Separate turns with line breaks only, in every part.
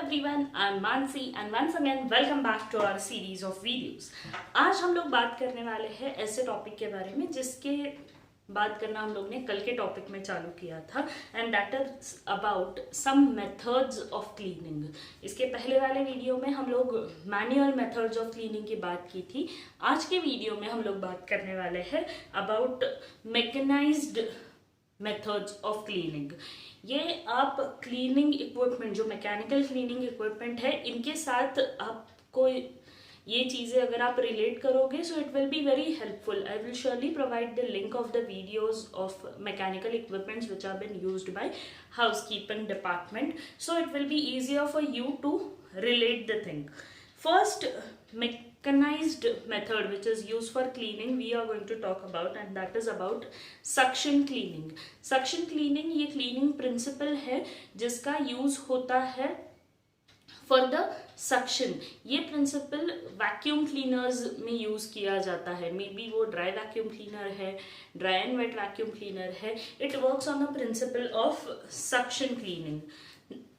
everyone, I'm Mansi and once again welcome back to our series of videos. आज हम लोग बात करने वाले हैं ऐसे टॉपिक के बारे में जिसके बात करना हम लोग ने कल के टॉपिक में चालू किया था and that is about some methods of cleaning. इसके पहले वाले वीडियो में हम लोग मैनुअल मेथड्स ऑफ क्लीनिंग की बात की थी. आज के वीडियो में हम लोग बात करने वाले हैं about mechanised methods of cleaning. ये आप क्लीनिंग इक्विपमेंट जो मैकेनिकल क्लीनिंग इक्विपमेंट है इनके साथ आपको ये चीज़ें अगर आप रिलेट करोगे so it will be very helpful. I will surely provide the link of the videos of mechanical equipments which are been used by housekeeping department, so it will be easier for you to relate the thing. First mechanized method which is used for cleaning we are going to talk about and that is about suction cleaning. Suction cleaning ये cleaning principle है जिसका use होता है for the suction. ये principle vacuum cleaners में use किया जाता है. Maybe वो dry vacuum cleaner है, dry and wet vacuum cleaner है. It works on the principle of suction cleaning.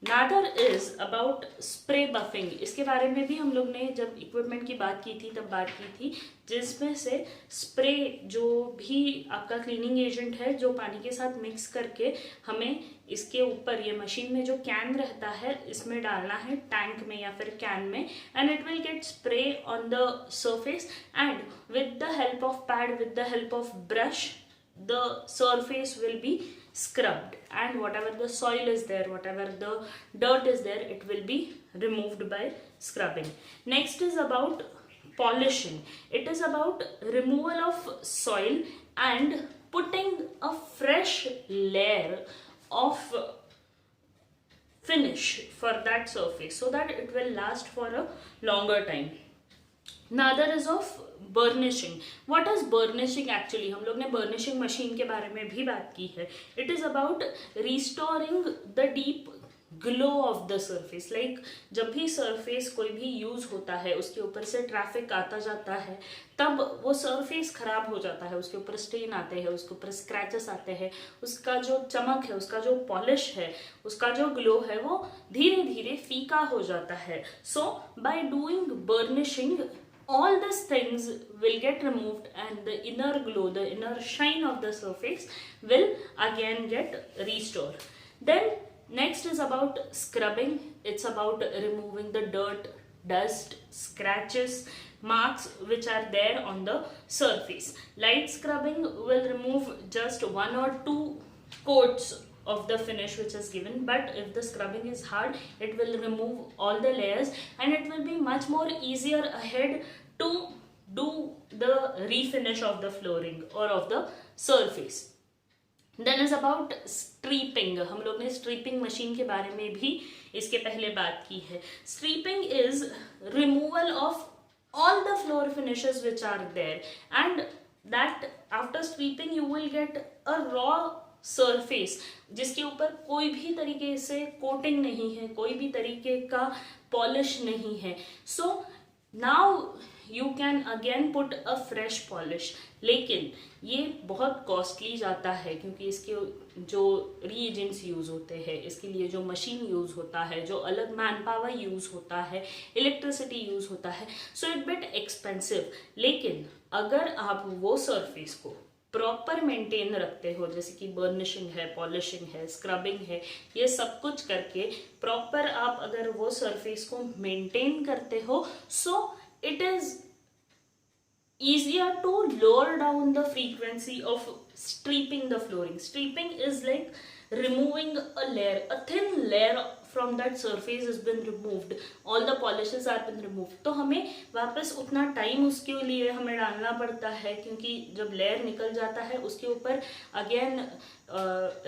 Another is about spray buffing. इसके बारे में भी हम लोग ने जब इक्विपमेंट की बात की थी तब बात की थी, जिसमें से स्प्रे जो भी आपका क्लीनिंग एजेंट है जो पानी के साथ मिक्स करके हमें इसके ऊपर ये मशीन में जो कैन रहता है इसमें डालना है टैंक में या फिर कैन में and it will get spray on the surface and with the help of pad, with the help of brush, the surface will be scrubbed and whatever the soil is there, whatever the dirt is there, it will be removed by scrubbing. Next is about polishing. It is about removal of soil and putting a fresh layer of finish for that surface so that it will last for a longer time. Another is of burnishing. What is burnishing actually? हम लोग ने burnishing machine के बारे में भी बात की है. It is about restoring the deep glow of the surface. Like जब भी सरफेस कोई भी यूज होता है उसके ऊपर से ट्रैफिक आता जाता है तब वो सरफेस खराब हो जाता है, उसके ऊपर स्टेन आते हैं, उसके ऊपर स्क्रैचेस आते हैं, उसका जो चमक है, उसका जो पॉलिश है, उसका जो ग्लो है वो धीरे धीरे फीका हो जाता है. So by doing burnishing all these things will get removed and the inner glow, the inner shine of the surface will again get restored. Then next is about scrubbing. It's about removing the dirt, dust, scratches, marks which are there on the surface. Light scrubbing will remove just one or two coats of the finish which is given, but if the scrubbing is hard it will remove all the layers and it will be much more easier ahead to do the refinish of the flooring or of the surface. Then is about stripping. हम लोग ने striping machine के बारे में भी इसके पहले बात की है. Stripping is removal of all the floor finishes which are there and that after stripping you will get a raw surface जिसके ऊपर कोई भी तरीके से कोटिंग नहीं है, कोई भी तरीके का पॉलिश नहीं है. So now you can again put a fresh polish. लेकिन ये बहुत कॉस्टली जाता है क्योंकि इसके जो रीएजेंट्स यूज़ होते हैं, इसके लिए जो मशीन यूज़ होता है, जो अलग मैन पावर यूज़ होता है, इलेक्ट्रिसिटी यूज़ होता है, सो इट बिट एक्सपेंसिव. लेकिन अगर आप वो सरफेस को प्रॉपर मेंटेन रखते हो, जैसे कि बर्निशिंग है, पॉलिशिंग है, स्क्रबिंग है, ये सब कुछ करके प्रॉपर आप अगर वो सरफेस को मेंटेन करते हो so it is easier to lower down the frequency of stripping the flooring. Stripping is like removing a layer, a thin layer from that surface has been removed, all the polishes are been removed. तो हमें वापस उतना time उसके लिए हमें डालना पड़ता है क्योंकि जब लेयर निकल जाता है उसके ऊपर अगेन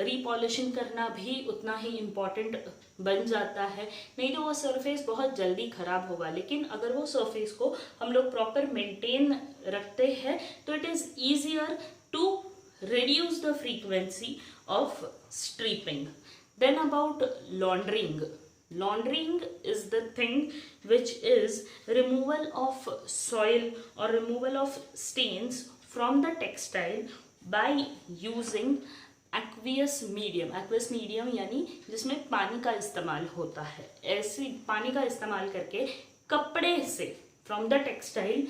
रीपॉलिशिंग करना भी उतना ही इम्पॉर्टेंट बन जाता है. नहीं तो वो सरफेस बहुत जल्दी खराब होगा. लेकिन अगर वो सरफेस को हम लोग प्रॉपर मेंटेन रखते हैं तो it is easier to reduce the frequency of stripping. Then about laundering. Laundering is the thing which is removal of soil or removal of stains from the textile by using aqueous medium यानी जिसमें पानी का इस्तेमाल होता है। ऐसे पानी का इस्तेमाल करके कपड़े से फ्रॉम द टेक्सटाइल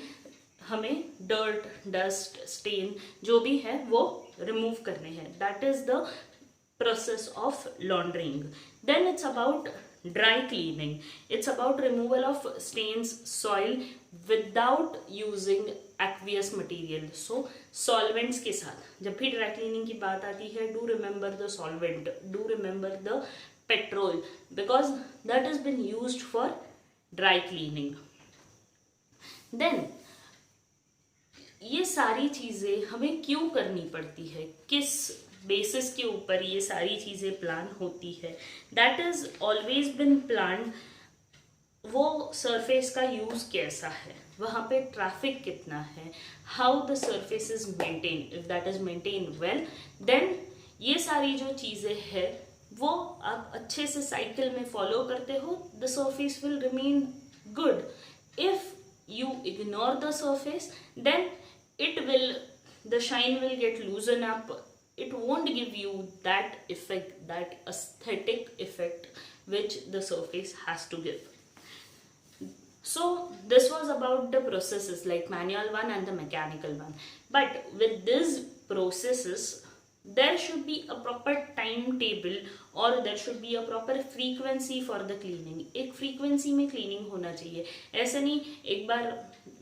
हमें डर्ट, डस्ट, स्टेन जो भी है वो रिमूव करने हैं। That is the process of laundering. Then it's about dry cleaning. It's about removal of stains, soil without using aqueous material. So solvents के साथ जब भी dry cleaning की बात आती है, do remember the solvent, do remember the petrol, because that has been used for dry cleaning. Then ये सारी चीज़ें हमें क्यों करनी पड़ती है, किस बेसिस के ऊपर ये सारी चीज़ें प्लान होती है? That is always been plan. वो सरफेस का यूज़ कैसा है, वहाँ पे ट्रैफिक कितना है, how the surface is maintain, if that is maintain well, then ये सारी जो चीज़ें हैं वो आप अच्छे से साइकिल में फॉलो करते हो, the surface will remain good. If you ignore the surface, then the shine will get loosened up. It won't give you that effect, that aesthetic effect which the surface has to give. So this was about the processes like manual one and the mechanical one. But with these processes there should be a proper timetable or there should be a proper frequency for the cleaning. एक frequency में cleaning होना चाहिए. ऐसे नहीं एक बार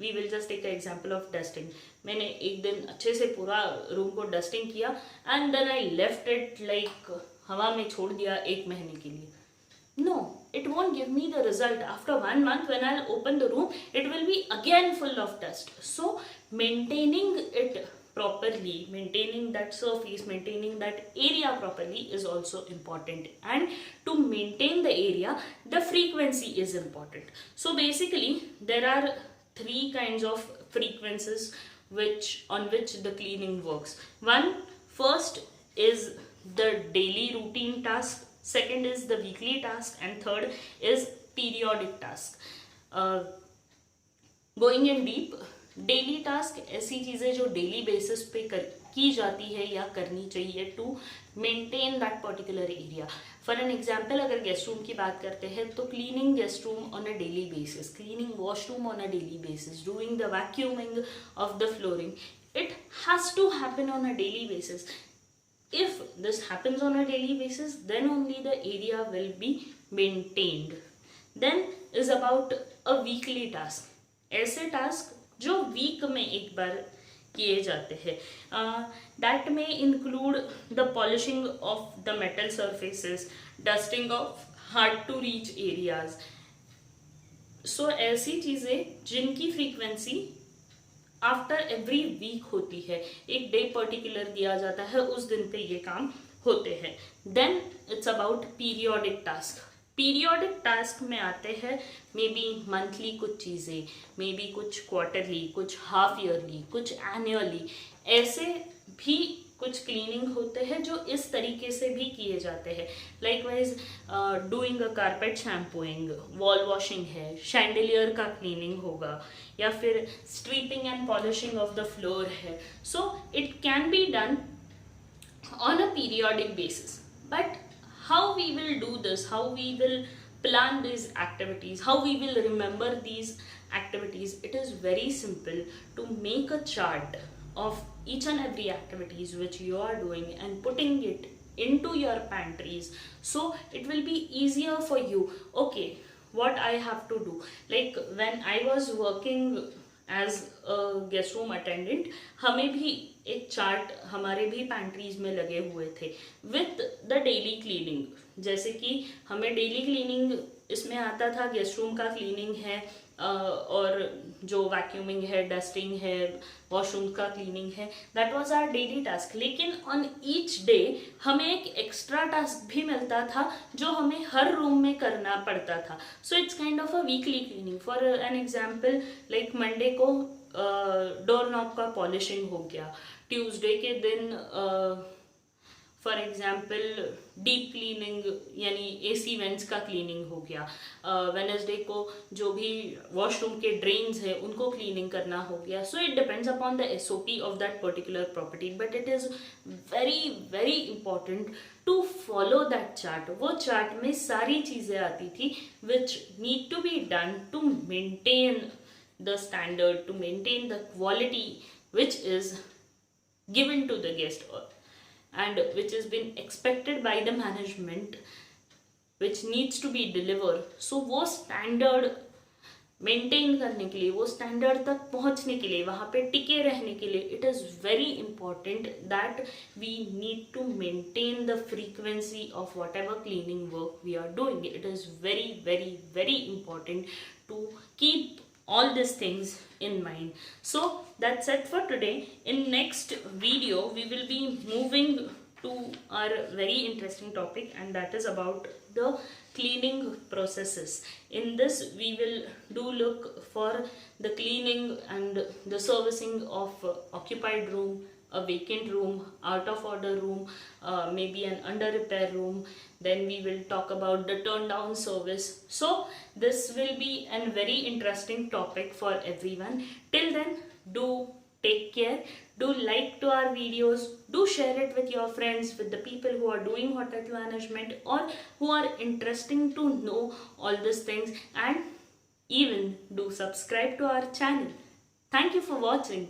we will just take an example of dusting. मैंने एक दिन अच्छे से पूरा रूम को डस्टिंग किया and then I left it like हवा में छोड़ दिया एक महीने के लिए. No, it won't give me the result. After 1 month when I'll open the room, it will be again full of dust. So maintaining it properly, maintaining that surface, maintaining that area properly is also important. And to maintain the area, the frequency is important. So basically there are 3 kinds of frequencies on which the cleaning works. First is the daily routine task, second is the weekly task, and third is periodic task. Going in deep, daily task ऐसी चीज़ें जो daily basis पे की जाती है या करनी चाहिए to maintain that particular area. For an example अगर गेस्ट रूम की बात करते हैं तो cleaning guest room on a daily basis, cleaning washroom on a daily basis, doing the vacuuming of the flooring, it has to happen on a daily basis. If this happens on a daily basis, then only the area will be maintained. Then is about a weekly task. ऐसे task जो week में एक बार किए जाते हैं. That में include the polishing of the metal surfaces, dusting of hard to reach areas. So ऐसी चीज़ें जिनकी फ्रीक्वेंसी आफ्टर एवरी वीक होती है, एक डे पर्टिकुलर दिया जाता है, उस दिन पे ये काम होते हैं. Then it's about periodic task. Periodic task में आते हैं मे बी मंथली कुछ चीज़ें, मे बी कुछ क्वार्टरली, कुछ हाफ ईयरली, कुछ एनुअली. ऐसे भी कुछ क्लीनिंग होते हैं जो इस तरीके से भी किए जाते हैं. Likewise doing a carpet shampooing, wall washing है, शैंडलियर का क्लीनिंग होगा, या फिर stripping and polishing of the floor है. So it can be done on a periodic basis. But how we will do this, how we will plan these activities, how we will remember these activities, it is very simple to make a chart of each and every activities which you are doing and putting it into your pantries, so it will be easier for you. Okay, what I have to do, like when I was working as a guest room attendant, हमें भी एक chart हमारे भी पैंट्रीज में लगे हुए थे with the daily cleaning. जैसे कि हमें डेली क्लीनिंग इसमें आता था, गेस्ट रूम का क्लीनिंग है और जो वैक्यूमिंग है, डस्टिंग है, वॉशरूम का क्लीनिंग है, that was our daily task. लेकिन ऑन ईच डे हमें एक एक्स्ट्रा टास्क भी मिलता था जो हमें हर रूम में करना पड़ता था. So it's kind of a weekly cleaning. For an example, like Monday को डोर नॉब का पॉलिशिंग हो गया, ट्यूसडे के दिन फॉर एग्जाम्पल डीप क्लीनिंग यानी एसी वेंट्स का क्लीनिंग हो गया, वेनसडे को जो भी वॉशरूम के ड्रेन्स है उनको क्लीनिंग करना हो गया. So it depends upon the SOP of that particular property, but it is very very important to follow that chart. वो चार्ट में सारी चीज़ें आती थी which need to be done to maintain the standard, to maintain the quality which is given to the guest and which has been expected by the management, which needs to be delivered. So वो standard maintain करने के लिए, वो standard तक पहुंचने के लिए, वहाँ पे टिके रहने के लिए, it is very important that we need to maintain the frequency of whatever cleaning work we are doing. It is very very very important to keep all these things in mind. So that's it for today. In next video we will be moving to our very interesting topic, and that is about the cleaning processes. In this we will do look for the cleaning and the servicing of occupied room, a vacant room, out of order room, maybe an under repair room. Then we will talk about the turn down service. So this will be a very interesting topic for everyone. Till then, do take care, do like to our videos, do share it with your friends, with the people who are doing hotel management or who are interesting to know all these things, and even do subscribe to our channel. Thank you for watching.